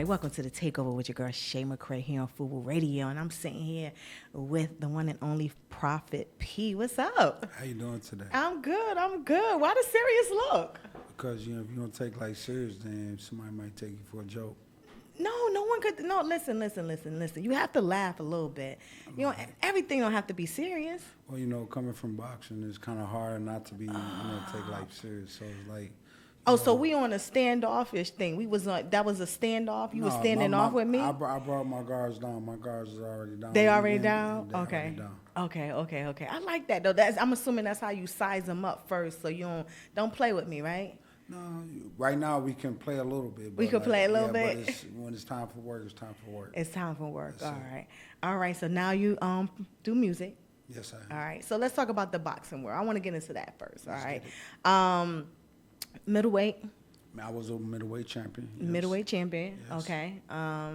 right, welcome to the Takeover with your girl Shay McCray here on FUBURADIO, and I'm sitting here with the one and only Prophet P. What's up? How you doing today? I'm good. Why the serious look? Because if you don't take life serious, then somebody might take you for a joke. No one could. No, listen. You have to laugh a little bit. You know, everything don't have to be serious. Well, coming from boxing, it's kind of hard not to be, take life serious. So it's like. So we on a standoffish thing. That was a standoff. You were standing off with me. I brought my guards down. My guards are already down. They already down. Okay. Okay. I like that though. I'm assuming that's how you size them up first, so you don't play with me, right? No, right now we can play a little bit. We can play a little bit. But when it's time for work, it's time for work. It's time for work. Yes, All right. So now you do music. Yes, I am. All right. So let's talk about the boxing world. I want to get into that first. All right. Middleweight. I was a middleweight champion. Yes. Middleweight champion. Yes. Okay. How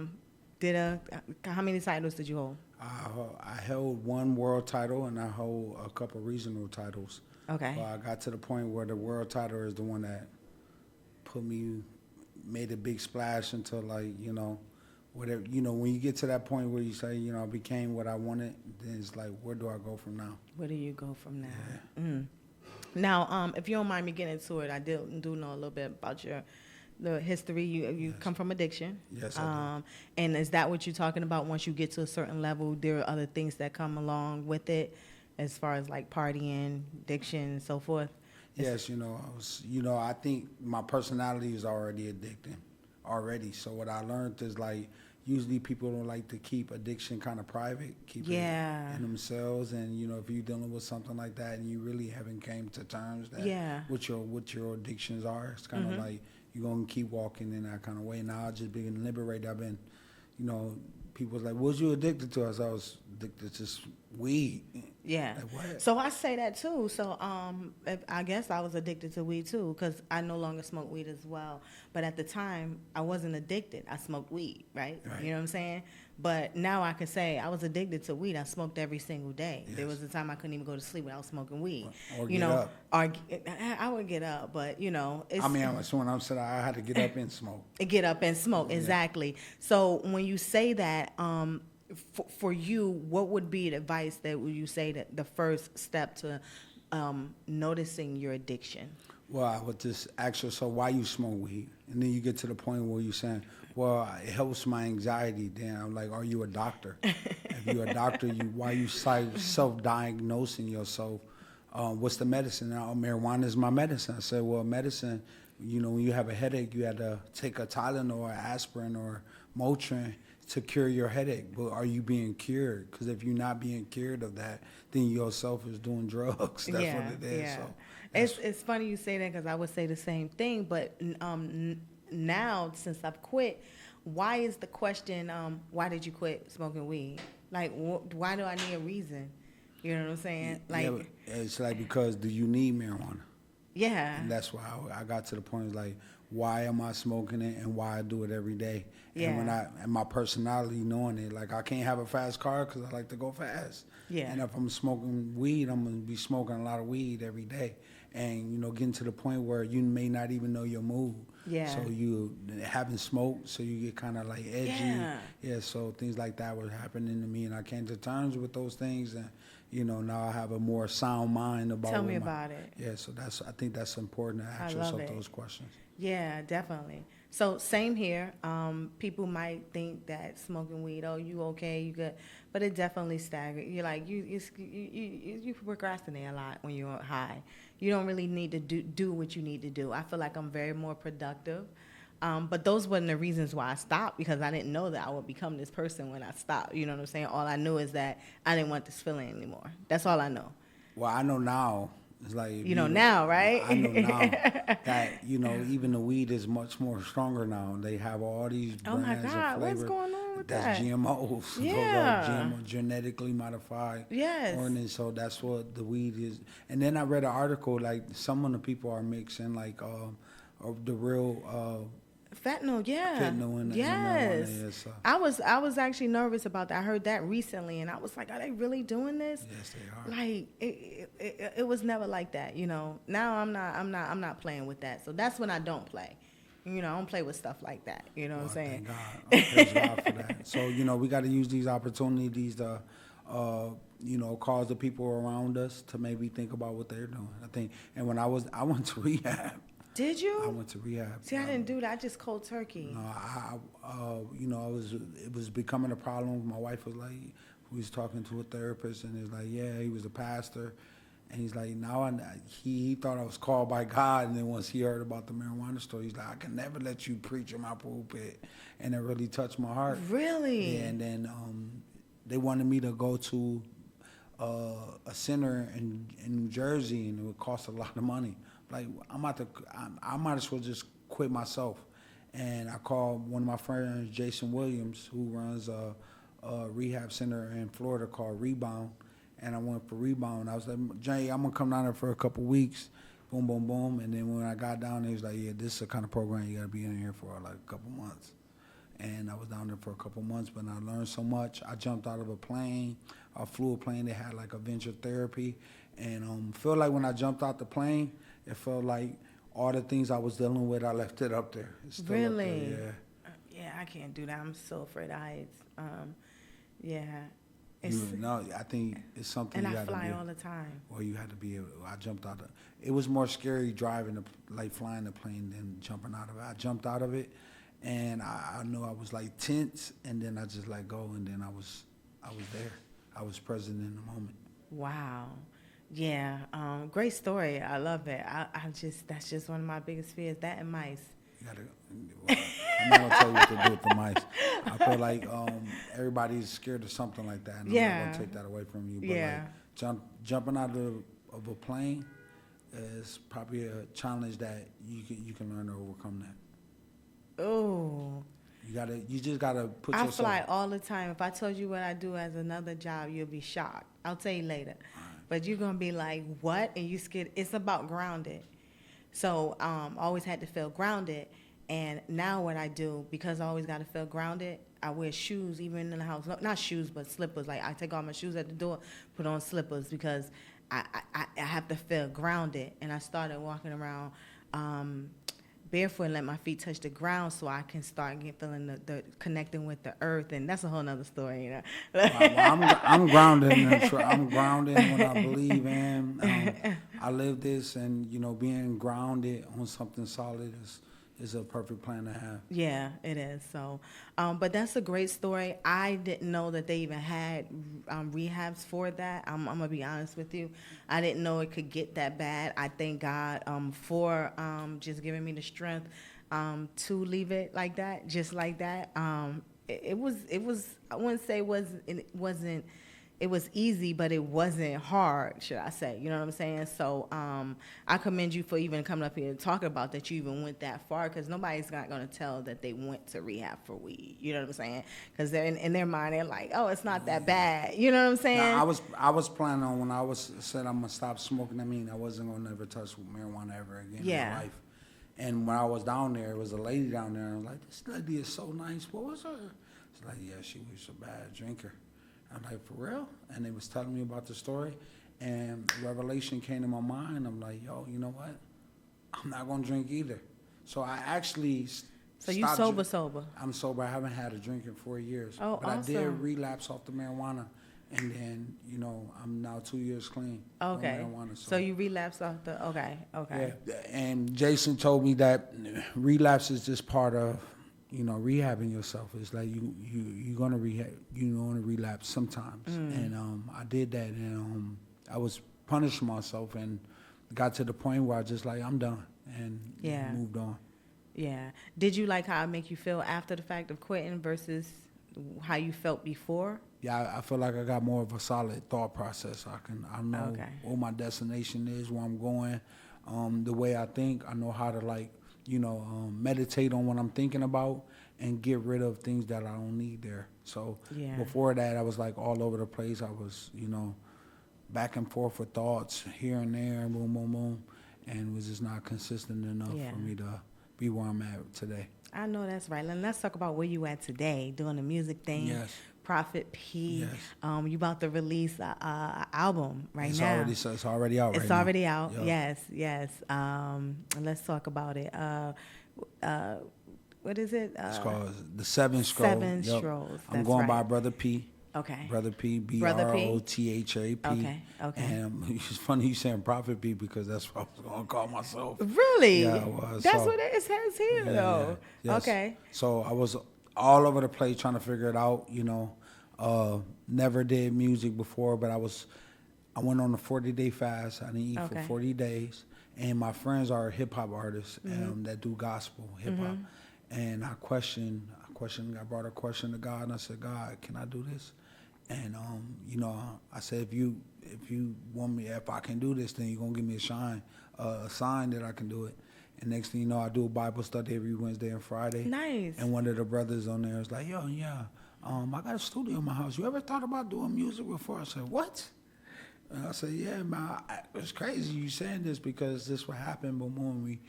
many titles did you hold? I held one world title and I hold a couple regional titles. Okay. But I got to the point where the world title is the one that made a big splash into whatever, when you get to that point where you say, I became what I wanted, then it's like, where do I go from now? Where do you go from now? Yeah. Now, if you don't mind me getting into it, I do know a little bit about the history. You Yes. come from addiction. Yes, I do. And is that what you're talking about? Once you get to a certain level, there are other things that come along with it, as far as like partying, addiction, and so forth. Yes, I think my personality is already addicting already. So what I learned is usually people don't like to keep addiction kind of private, keep it in themselves. And if you're dealing with something like that and you really haven't came to terms that what your addictions are, it's kind of like you're gonna keep walking in that kind of way. Now I've just been liberated. I've been, people's like, what was you addicted to? I was addicted to weed. Yeah. Like, what? So I say that too. So I guess I was addicted to weed too, because I no longer smoke weed as well. But at the time, I wasn't addicted. I smoked weed, right? You know what I'm saying? But now I can say I was addicted to weed. I smoked every single day. Yes. There was a time I couldn't even go to sleep without smoking weed. Or get up. I would get up, but it's when I'm saying I had to get up and smoke. Get up and smoke, exactly. So when you say that, for you, what would be the advice that would you say that the first step to noticing your addiction? Well, I would just ask you, so why you smoke weed? And then you get to the point where you're saying, well, it helps my anxiety. Then I'm like, are you a doctor? If you're a doctor, why you self-diagnosing yourself? What's the medicine? Now, marijuana is my medicine. I said, well, medicine, when you have a headache, you had to take a Tylenol or aspirin or Motrin to cure your headache. But are you being cured? Because if you're not being cured of that, then yourself is doing drugs. That's what it is. Yeah. So it's funny you say that, because I would say the same thing. But now, since I've quit, why is the question, why did you quit smoking weed? Like, why do I need a reason? You know what I'm saying? It's because do you need marijuana? Yeah. And that's why I got to the point, why am I smoking it and why I do it every day? Yeah. And my personality knowing it, I can't have a fast car because I like to go fast. Yeah. And if I'm smoking weed, I'm going to be smoking a lot of weed every day. And, getting to the point where you may not even know your mood. Yeah. So you haven't smoked, so you get kind of edgy. Yeah, so things like that were happening to me, and I came to terms with those things, and, now I have a more sound mind about it. Tell me about it. Yeah, so I think that's important to ask yourself those questions. Yeah, definitely. So same here. People might think that smoking weed, oh, you okay, you good, but it definitely staggers. You're like you procrastinate a lot when you're high. You don't really need to do what you need to do. I feel like I'm very more productive. But those weren't the reasons why I stopped, because I didn't know that I would become this person when I stopped. You know what I'm saying? All I knew is that I didn't want this feeling anymore. That's all I know. Well, I know now. It's now, right? I know now that, even the weed is much more stronger now. They have all these brands of flavor. What's going on with that's that? GMOs. Yeah. Those are GMO, genetically modified. Yes. Ordinance, so that's what the weed is. And then I read an article, some of the people are mixing, the real... Fentanyl, yeah. Fentanyl in yes. marijuana, yes. I was actually nervous about that. I heard that recently, and I was like, are they really doing this? Yes, they are. It was never like that, Now I'm not playing with that. So that's when I don't play. I don't play with stuff like that. You know what I'm saying? Thank God. Praise God for that. So, we got to use these opportunities to, cause the people around us to maybe think about what they're doing. I think, and when I went to rehab. Did you? I went to rehab. See, I didn't do that. I just cold turkey. No, it was becoming a problem. My wife was like, we was talking to a therapist, and he's like, yeah, he was a pastor. And he's like, he thought I was called by God, and then once he heard about the marijuana story, he's like, I can never let you preach in my pulpit. And it really touched my heart. Really? Yeah, and then they wanted me to go to a center in New Jersey, and it would cost a lot of money. Like, I might as well just quit myself. And I called one of my friends, Jason Williams, who runs a rehab center in Florida called Rebound. And I went for Rebound. I was like, Jay, I'm going to come down there for a couple of weeks. Boom, boom, boom. And then when I got down there, he was like, yeah, this is the kind of program you got to be in here for like a couple months. And I was down there for a couple months, but I learned so much. I jumped out of a plane. I flew a plane that had like a venture therapy. And felt like when I jumped out the plane, it felt like all the things I was dealing with, I left it up there. It's still really? up there, yeah. Yeah, I can't do that. I'm so afraid of heights. Yeah. I think it's something and you I got to fly be. all the time. Well, you had to be able. I jumped out of. It was more scary flying the plane than jumping out of it. I jumped out of it, and I know I was like tense, and then I just let go, and then I was there. I was present in the moment. Wow. Yeah. Great story. I love it. That's just one of my biggest fears. That and mice. I'm not gonna tell you what to do with the mice. I feel like everybody's scared of something like that, and I'm not gonna take that away from you. But like jumping out of a plane is probably a challenge that you can learn to overcome that. Oh. You just gotta put yourself. I fly all the time. If I told you what I do as another job, you'll be shocked. I'll tell you later. But you're gonna be like, what? And you scared. It's about grounded. So I always had to feel grounded. And now what I do, because I always got to feel grounded, I wear shoes even in the house. Not shoes, but slippers. Like I take off my shoes at the door, put on slippers because I have to feel grounded. And I started walking around barefoot and let my feet touch the ground so I can start feeling the connecting with the earth. And that's a whole nother story, Well, I'm grounded. I'm grounded when I believe in. I live this, and being grounded on something solid is a perfect plan to have. Yeah, it is. So, but that's a great story. I didn't know that they even had rehabs for that. I'm gonna be honest with you. I didn't know it could get that bad. I thank God for just giving me the strength to leave it like that, just like that. It was. I wouldn't say it was easy, but it wasn't hard, should I say. You know what I'm saying? So I commend you for even coming up here and talking about that you even went that far, because nobody's not going to tell that they went to rehab for weed. You know what I'm saying? Because they're in their mind, they're like, oh, it's not that bad. You know what I'm saying? Now, I was planning on, when I said I'm going to stop smoking, I wasn't going to ever touch marijuana ever again in my life. And when I was down there, it was a lady down there, and I was like, this lady is so nice. What was her? She's like, yeah, she was a bad drinker. I'm like, for real? And they was telling me about the story, and revelation came to my mind. I'm like, yo, you know what? I'm not going to drink either. So I actually So you sober? I'm sober. I haven't had a drink in 4 years. Oh, but awesome. I did relapse off the marijuana, and then, I'm now 2 years clean. Okay. On marijuana, so you relapsed off the, okay. Yeah. And Jason told me that relapse is just part of, rehabbing yourself. It's like you're gonna rehab, relapse sometimes. And I did that, and I was punishing myself, and got to the point where I just like, I'm done, and moved on. Yeah. Did you like how it make you feel after the fact of quitting versus how you felt before? Yeah, I feel like I got more of a solid thought process. I know what my destination is, where I'm going, the way I think. I know how to meditate on what I'm thinking about and get rid of things that I don't need there. So before that, I was like all over the place. I was, back and forth with thoughts here and there, boom, boom, boom, and was just not consistent enough for me to be where I'm at today. I know that's right. And let's talk about where you at today, doing the music thing, Prophet P. Yes. You about to release a album It's now. It's already out. It's right already now. out. Yup. Yes. Let's talk about it. What is it? It's called The Seven Scrolls. Seven Yup. Scrolls. I'm That's going right. by Brother P. Okay. Brother P. Brother P? BROTHAP. Okay. And it's funny you saying Prophet P because that's what I was going to call myself. Really? Yeah, it was. That's So- what it says here, though. Yes. Okay. So I was all over the place trying to figure it out, you know. Never did music before, but I went on a 40-day fast. I didn't eat Okay. for 40 days. And my friends are hip hop artists that do gospel hip hop. And I brought a question to God, and I said, God, can I do this? And you know, I said, if you want me, if I can do this, then you're gonna give me a sign that I can do it. And next thing you know, I do a Bible study every Wednesday and Friday. Nice. And one of the brothers on there was like, yo, yeah, I got a studio in my house. You ever thought about doing music before? I said, what? And I said, yeah, man, it's crazy you saying this because this what happened. But when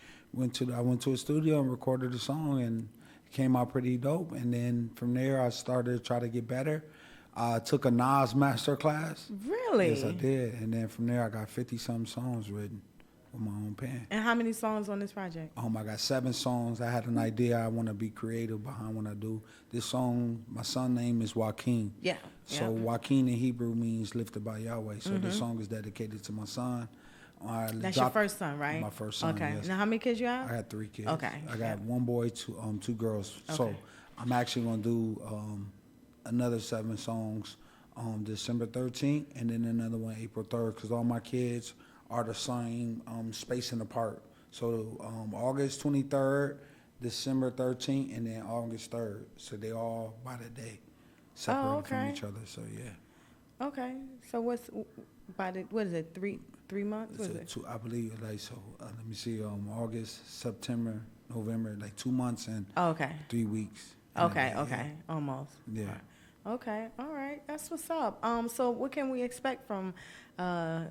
I went to a studio and recorded a song, and it came out pretty dope. And then from there, I started to try to get better. I took a Nas master class. Really? Yes, I did. And then from there, I got 50-something songs written with my own pen. And how many songs on this project? I got 7 songs. I had an idea. I want to be creative behind what I do. This song, my son's name is Joaquin. Yeah. So Joaquin in Hebrew means lifted by Yahweh. So this song is dedicated to my son. That's your first son, right? My first son, Okay. yes. Now, how many kids you have? I had 3 kids. Okay. I got 1 boy, 2 girls. So Okay. I'm actually going to do another 7 songs December 13th and then another one April 3rd because all my kids are the same spacing apart. So August 23rd, December 13th, and then August 3rd. So they all by the day separated from okay. each other. So yeah. Okay. So what is it? Three months? What is it? I believe like so. Let me see. August, September, November, like 2 months and Okay. 3 weeks. Okay. Yeah. Okay. Almost. Yeah. Okay. All right. That's what's up. So what can we expect from the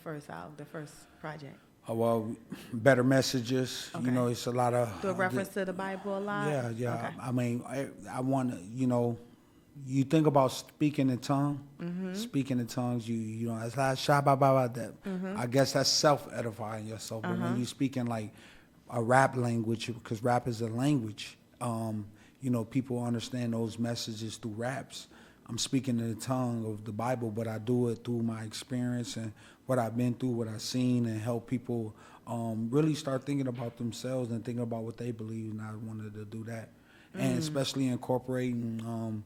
first album, the first project? Well, better messages. Okay. You know, it's a lot of. Do a reference to the Bible a lot? Yeah. Okay. I mean, I want to, you know, you think about speaking in tongue, speaking in tongues, you know, it's like that. I guess that's self-edifying yourself. But when you speak in like a rap language, because rap is a language, you know, people understand those messages through raps. I'm speaking in the tongue of the Bible, but I do it through my experience and what I've been through, what I've seen, and help people really start thinking about themselves and thinking about what they believe. And I wanted to do that, and especially incorporating,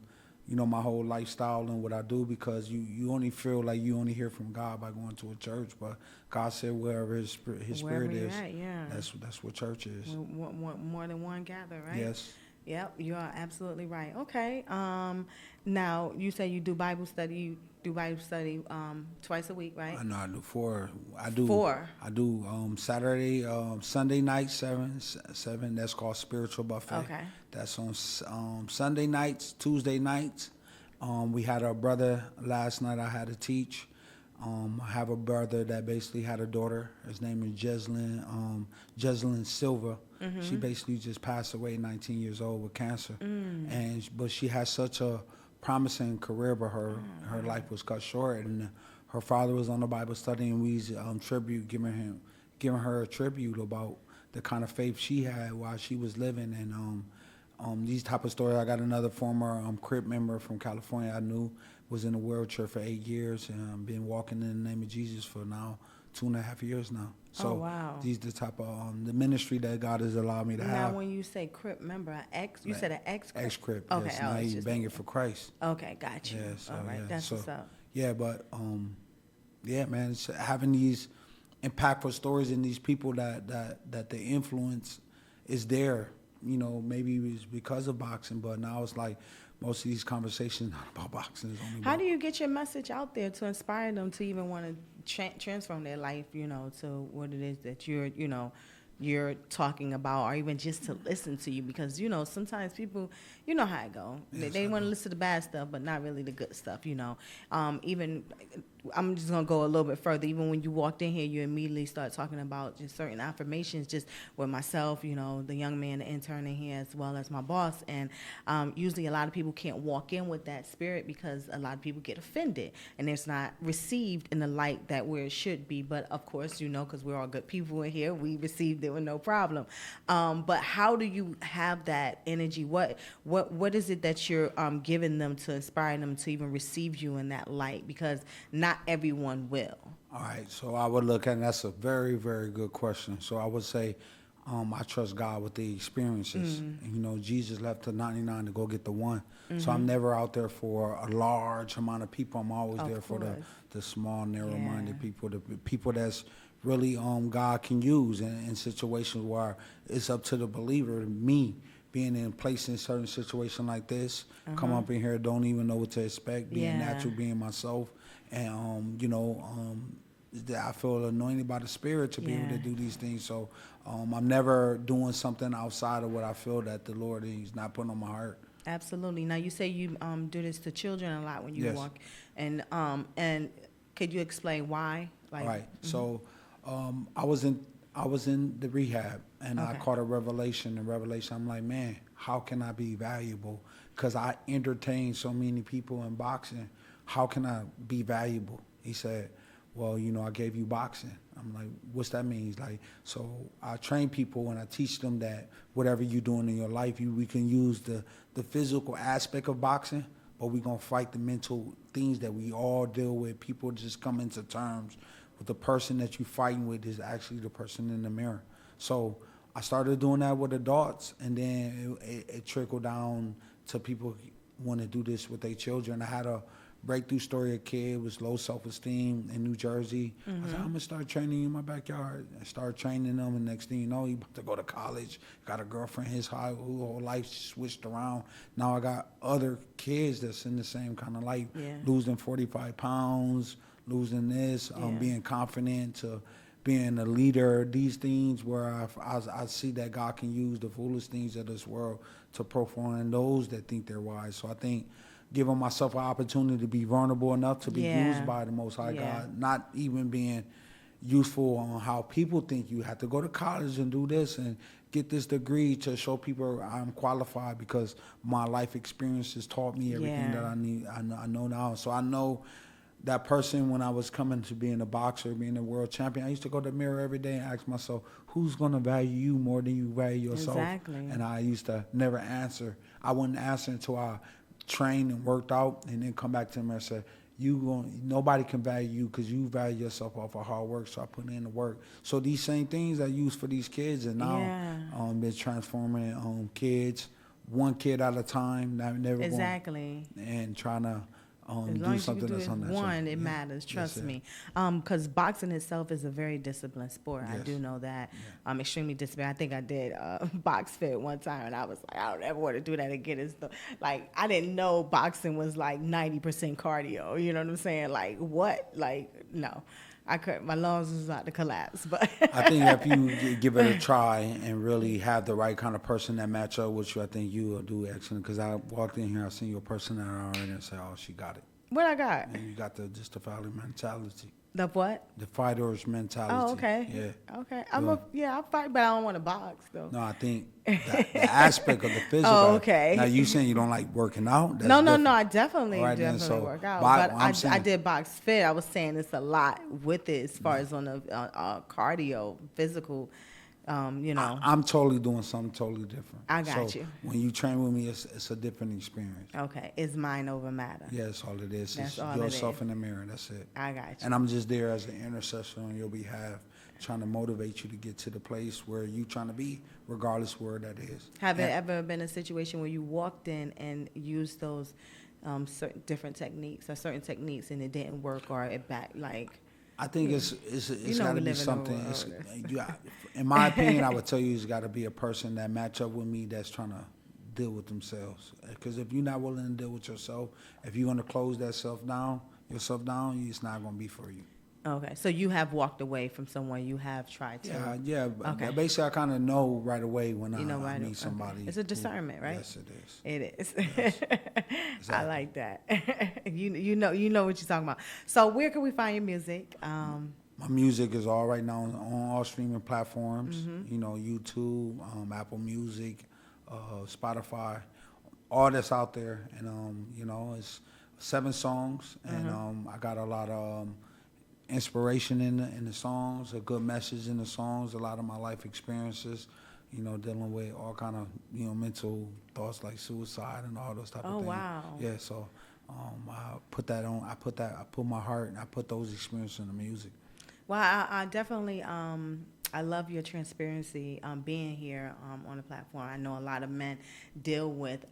you know, my whole lifestyle and what I do, because you only feel like you only hear from God by going to a church, but God said wherever His spirit is, at, yeah. that's what church is. More than one gather, right? Yes. Yep, you are absolutely right. Okay. Now you say you do Bible study. You do Bible study twice a week, right? I know I do 4. I do 4. I do Saturday, Sunday night 7. That's called Spiritual Buffet. Okay. That's on Sunday nights, Tuesday nights. We had a brother last night. I had to teach. I have a brother that basically had a daughter. His name is Jeslyn Silva. She basically just passed away, 19 years old with cancer. But she has such a promising career, but her life was cut short. And her father was on the Bible study, and we giving her a tribute about the kind of faith she had while she was living. And these type of stories. I got another former Crip member from California I knew, was in a wheelchair for 8 years and been walking in the name of Jesus for now 2.5 years now. So wow. These the type of the ministry that God has allowed me to have. Now, when you say Crip member, you said an ex-Crip? Ex-Crip, Okay, yes. Now he's banging for Christ. Okay, got you. Yeah, so, all right, yeah. that's So, what's up. Yeah, but yeah, man, it's having these impactful stories and these people that the influence is there. You know, maybe it's because of boxing, but now it's like most of these conversations not about boxing. It's only How about, do you get your message out there to inspire them to even want to transform their life, you know, to what it is that you're talking about, or even just to listen to you? Because, you know, sometimes people, you know how it go. Yes, They I want to do. listen to the bad stuff, but not really the good stuff, you know. Even I'm just gonna go a little bit further. Even when you walked in here, you immediately start talking about just certain affirmations, just with myself, the young man, the intern in here, as well as my boss. And usually, a lot of people can't walk in with that spirit because a lot of people get offended, and it's not received in the light that where it should be. But of course, because we're all good people in here, we received it with no problem. But how do you have that energy? What is it that you're giving them to inspire them to even receive you in that light? Because not everyone will. All right, so I would look at, and that's a very, very good question. So I would say, I trust God with the experiences. And, Jesus left the 99 to go get the one. So I'm never out there for a large amount of people. I'm always there for the small, narrow-minded people, the people that's really God can use in situations where it's up to the believer, me, being in place in certain situation like this, come up in here, don't even know what to expect, being natural, being myself. And, I feel anointed by the Spirit to be able to do these things. So I'm never doing something outside of what I feel that the Lord is not putting on my heart. Absolutely. Now, you say you do this to children a lot when you Yes. walk. And could you explain why? All right. So I was in the rehab, and I caught a revelation. And revelation, I'm like, man, how can I be valuable? Because I entertain so many people in boxing. How can I be valuable? He said, well, I gave you boxing. I'm like, what's that mean? He's like, so I train people and I teach them that whatever you're doing in your life, we can use the physical aspect of boxing, but we're going to fight the mental things that we all deal with. People just come into terms with the person that you're fighting with is actually the person in the mirror. So I started doing that with adults, and then it trickled down to people want to do this with their children. I had a breakthrough story. A kid was low self-esteem in New Jersey. I said, I'm going to start training you in my backyard. I started training them, and next thing you know, he about to go to college, got a girlfriend, his whole life switched around. Now I got other kids that's in the same kind of life, losing 45 pounds, losing this, being confident to being a leader, these things where I see that God can use the foolish things of this world to profile those that think they're wise. So I think giving myself an opportunity to be vulnerable enough to be used by the Most High God, not even being useful on how people think you have to go to college and do this and get this degree to show people I'm qualified, because my life experiences taught me everything that I need. I know now. So I know that person when I was coming to being a boxer, being a world champion, I used to go to the mirror every day and ask myself, who's going to value you more than you value yourself? Exactly. And I used to never answer. I wouldn't answer until I trained and worked out, and then come back to them and say, nobody can value you because you value yourself off of hard work. So I put in the work. So these same things I use for these kids, and now been transforming kids one kid at a time. Never Exactly. and trying to as do long as something you that's can do unnatural. one, it matters. Trust me. Because boxing itself is a very disciplined sport. I Yes. do know that. I'm extremely disciplined. I think I did box fit one time, and I was like, I don't ever want to do that again. It's I didn't know boxing was like 90% cardio. You know what I'm saying? Like, what? Like, no. I couldn't. My lungs was about to collapse. But I think if you give it a try and really have the right kind of person that match up with you, I think you will do excellent. Because I walked in here, I seen your personality already, and said, "Oh, she got it." what I got? And you got the fighter mentality, The what? the fighter's mentality. Oh, okay. Yeah. Okay. I'll fight, but I don't want to box though. No, I think the aspect of the physical. Oh, okay. Now you saying you don't like working out? That's No, different. I definitely All right, then, so work out. but But I'm saying- I did box fit. I was saying it's a lot with it as far as on the cardio, physical, I'm totally doing something totally different. I got So you. when you train with me, it's a different experience. Okay, it's mind over matter. Yeah, that's all it is. That's It's all it yourself is. in the mirror. That's it. I got you. And I'm just there as an intercessor on your behalf, trying to motivate you to get to the place where you're trying to be, regardless where that is. Have there ever been a situation where you walked in and used those certain different techniques or certain techniques and it didn't work, or it back like? I think it's got to we live in be a something. world. In my opinion, I would tell you it's got to be a person that match up with me that's trying to deal with themselves. Because if you're not willing to deal with yourself, if you're going to close yourself down, it's not going to be for you. Okay, so you have walked away from someone you have tried to. Yeah, yeah. Okay. Basically, I kind of know right away when You know, I right? meet Okay. somebody. It's a discernment, right? Yes, it is. It is. Yes, I exactly. like that. You know what you're talking about. So where can we find your music? My music is all right now on all streaming platforms. Mm-hmm. You know, YouTube, Apple Music, Spotify, all that's out there. And you know, it's 7 songs, and I got a lot of inspiration in the songs, a good message in the songs, a lot of my life experiences. You know, dealing with all kind of mental thoughts like suicide and all those type of Oh things. wow. Yeah, so I put that on. I put my heart and I put those experiences in the music. Well, I definitely I love your transparency being here on the platform. I know a lot of men deal with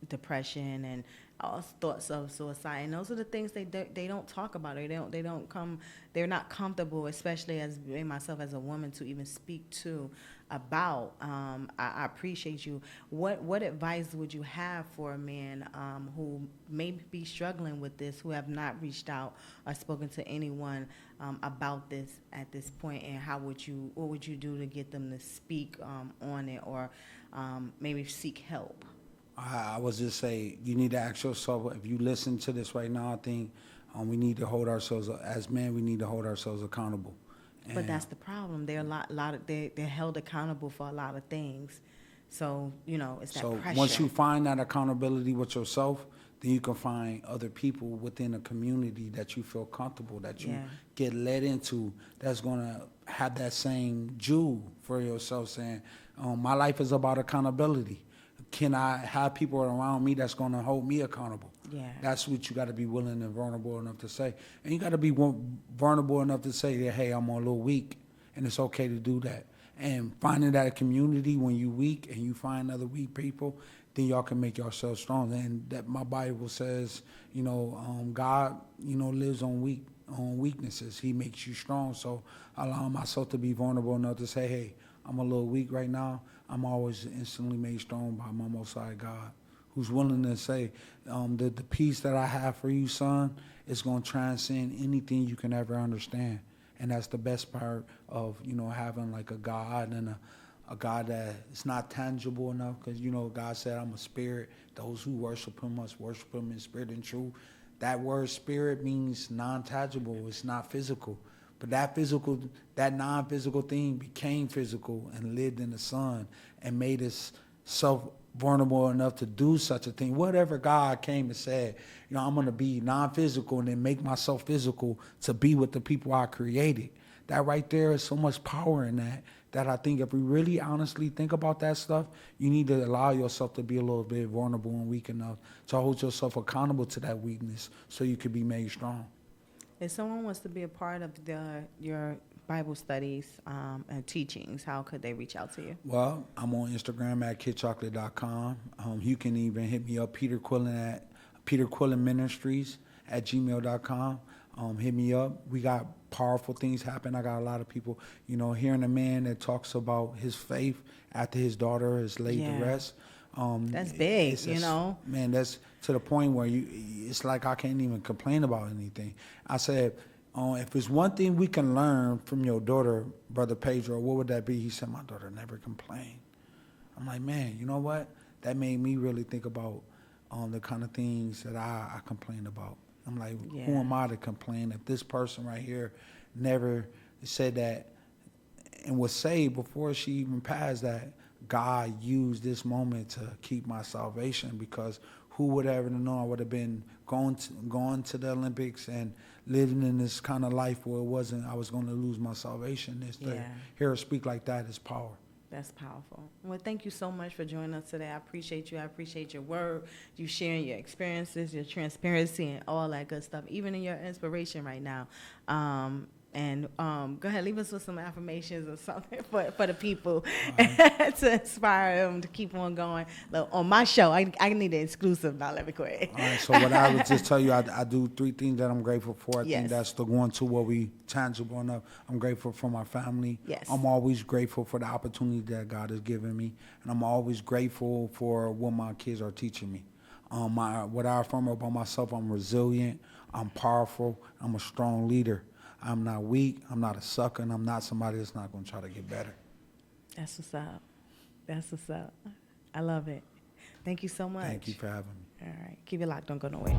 depression and all thoughts of suicide, and those are the things they don't talk about. They're not comfortable, especially as myself as a woman, to even speak to about. I appreciate you. What advice would you have for a man who may be struggling with this, who have not reached out or spoken to anyone about this at this point, and what would you do to get them to speak on it, or maybe seek help? I was just say you need to ask yourself, if you listen to this right now, I think we need to hold ourselves, as men, we need to hold ourselves accountable. But that's the problem. They're they're held accountable for a lot of things. So, it's that So pressure. once you find that accountability with yourself, then you can find other people within a community that you feel comfortable, that you get led into, that's going to have that same jewel for yourself, saying, my life is about accountability. Can I have people around me that's going to hold me accountable? Yeah. That's what you got to be willing and vulnerable enough to say. And you got to be vulnerable enough to say that, hey, I'm a little weak, and it's okay to do that. And finding that community when you weak and you find other weak people, then y'all can make yourself strong. And that my Bible says, God, lives on weaknesses. He makes you strong. So I allow myself to be vulnerable enough to say, hey, I'm a little weak right now. I'm always instantly made strong by my Most High God, who's willing to say, the peace that I have for you, son, is going to transcend anything you can ever understand. And that's the best part of, having like a God, and a God that is not tangible enough, because, God said, I'm a spirit. Those who worship him must worship him in spirit and truth. That word spirit means non-tangible. It's not physical. But that non-physical thing became physical and lived in the Son and made us vulnerable enough to do such a thing. Whatever God came and said, I'm going to be non-physical and then make myself physical to be with the people I created. That right there is so much power in that I think if we really honestly think about that stuff, you need to allow yourself to be a little bit vulnerable and weak enough to hold yourself accountable to that weakness so you can be made strong. If someone wants to be a part of your Bible studies and teachings, how could they reach out to you? Well, I'm on Instagram at kidchocolate.com. You can even hit me up, Peter Quillin at Peter Quillin Ministries at gmail.com. Hit me up. We got powerful things happen. I got a lot of people, hearing a man that talks about his faith after his daughter has laid to rest. That's big, Man, that's to the point where it's like I can't even complain about anything. I said, if there's one thing we can learn from your daughter, Brother Pedro, what would that be? He said, my daughter never complained. I'm like, man, you know what? That made me really think about the kind of things that I complain about. I'm like, who am I to complain if this person right here never said that and was saved before she even passed, that God used this moment to keep my salvation? Because who would ever know I would have been going to the Olympics and living in this kind of life where I was going to lose my salvation. To hear her speak like that is power. That's powerful. Well, thank you so much for joining us today. I appreciate you. I appreciate your word, you sharing your experiences, your transparency, and all that good stuff, even in your inspiration right now. And go ahead, leave us with some affirmations or something for the people to inspire them to keep on going. Look, on my show, I need an exclusive now. Let me quit. All right, so what I would just tell you, I do 3 things that I'm grateful for. I think that's the one, two, what we tangible enough. I'm grateful for my family. Yes. I'm always grateful for the opportunity that God has given me. And I'm always grateful for what my kids are teaching me. What I affirm about myself, I'm resilient, I'm powerful, I'm a strong leader. I'm not weak. I'm not a sucker. And I'm not somebody that's not going to try to get better. That's what's up. That's what's up. I love it. Thank you so much. Thank you for having me. All right. Keep it locked. Don't go nowhere.